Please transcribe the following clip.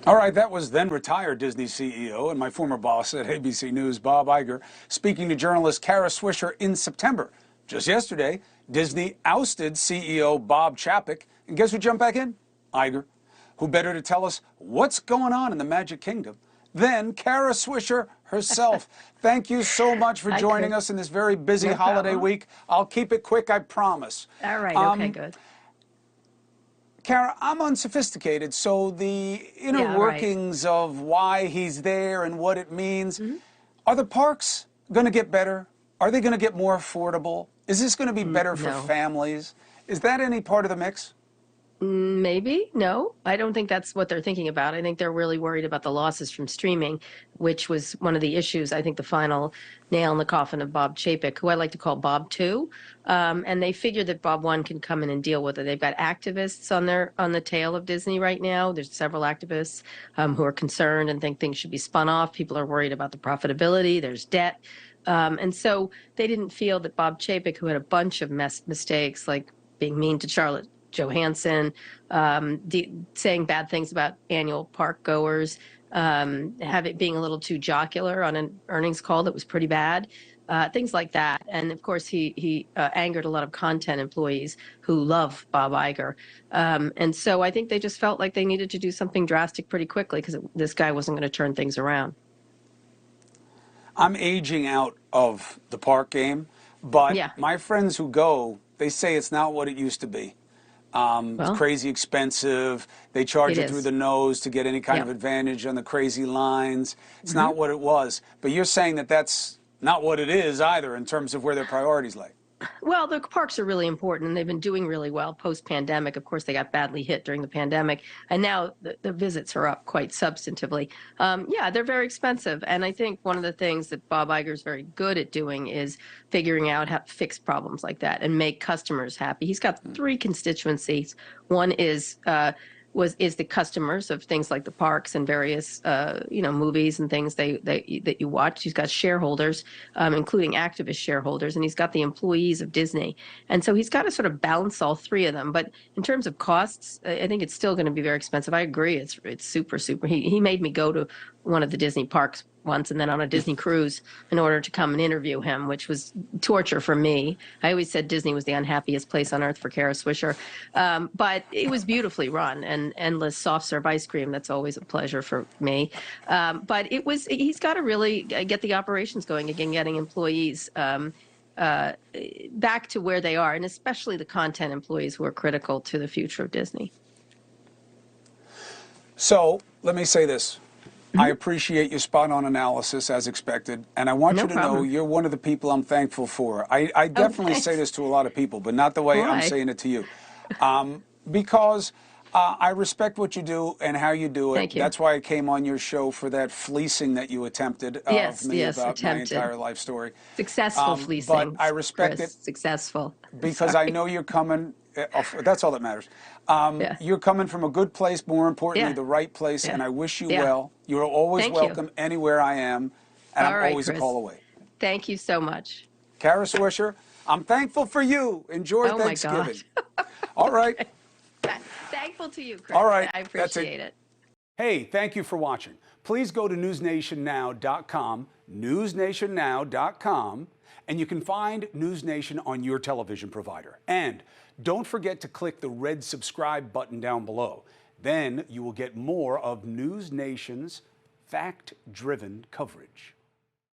All right, that was then retired Disney CEO and my former boss at ABC News, Bob Iger, speaking to journalist Kara Swisher in September. Just yesterday, Disney ousted CEO Bob Chapek, and guess who jumped back in? Iger. Who better to tell us what's going on in the Magic Kingdom than Kara Swisher herself? Thank you so much for joining us in this very busy holiday week. I'll keep it quick, I promise. All right, okay, good. Kara, I'm unsophisticated, so the inner workings of why he's there and what it means. Are the parks going to get better? Are they going to get more affordable? Is this going to be better for families? Is that any part of the mix? Maybe. No, I don't think that's what they're thinking about. I think they're really worried about the losses from streaming, which was one of the issues, I think the final nail in the coffin of Bob Chapek, who I like to call Bob 2. And they figured that Bob 1 can come in and deal with it. They've got activists on the tail of Disney right now. There's several activists who are concerned and think things should be spun off. People are worried about the profitability. There's debt. And so they didn't feel that Bob Chapek, who had a bunch of mistakes, like being mean to Charlotte Johansson, saying bad things about annual park goers, have it being a little too jocular on an earnings call that was pretty bad, things like that. And of course, he angered a lot of content employees who love Bob Iger. And so I think they just felt like they needed to do something drastic pretty quickly because this guy wasn't going to turn things around. I'm aging out of the park game, but my friends who go, they say it's not what it used to be. It's crazy expensive. They charge you through the nose to get any kind of advantage on the crazy lines. It's not what it was. But you're saying that that's not what it is either in terms of where their priorities lay. Well, the parks are really important, and they've been doing really well post-pandemic. Of course, they got badly hit during the pandemic, and now the visits are up quite substantively. Yeah, they're very expensive, and I think one of the things that Bob Iger is very good at doing is figuring out how to fix problems like that and make customers happy. He's got three constituencies. One is the customers of things like the parks and various movies and things that you watch. He's got shareholders, including activist shareholders, and he's got the employees of Disney. And so he's got to sort of balance all three of them. But in terms of costs, I think it's still going to be very expensive. I agree. It's super. He made me go to one of the Disney parks once and then on a Disney cruise in order to come and interview him, which was torture for me. I always said Disney was the unhappiest place on earth for Kara Swisher. But it was beautifully run and endless soft serve ice cream. That's always a pleasure for me. But he's got to really get the operations going again, getting employees back to where they are, and especially the content employees who are critical to the future of Disney. So let me say this. I appreciate your spot-on analysis, as expected, and I want you to know you're one of the people I'm thankful for. I definitely say this to a lot of people, but not the way I'm saying it to you. Because I respect what you do and how you do it. Thank you. That's why I came on your show for that fleecing that you attempted of me about my entire life story. Successful fleecing. But I respect Chris, it. Successful. Because I know you're coming. That's all that matters. You're coming from a good place, more importantly, the right place, and I wish you well. You're always welcome anywhere I am, and I'm always a call away. Thank you so much. Kara Swisher, I'm thankful for you. Enjoy Thanksgiving. All right. Thankful to you, Chris. All right. I appreciate it. Hey, thank you for watching. Please go to newsnationnow.com, newsnationnow.com, and you can find NewsNation on your television provider. And don't forget to click the red subscribe button down below. Then you will get more of NewsNation's fact-driven coverage.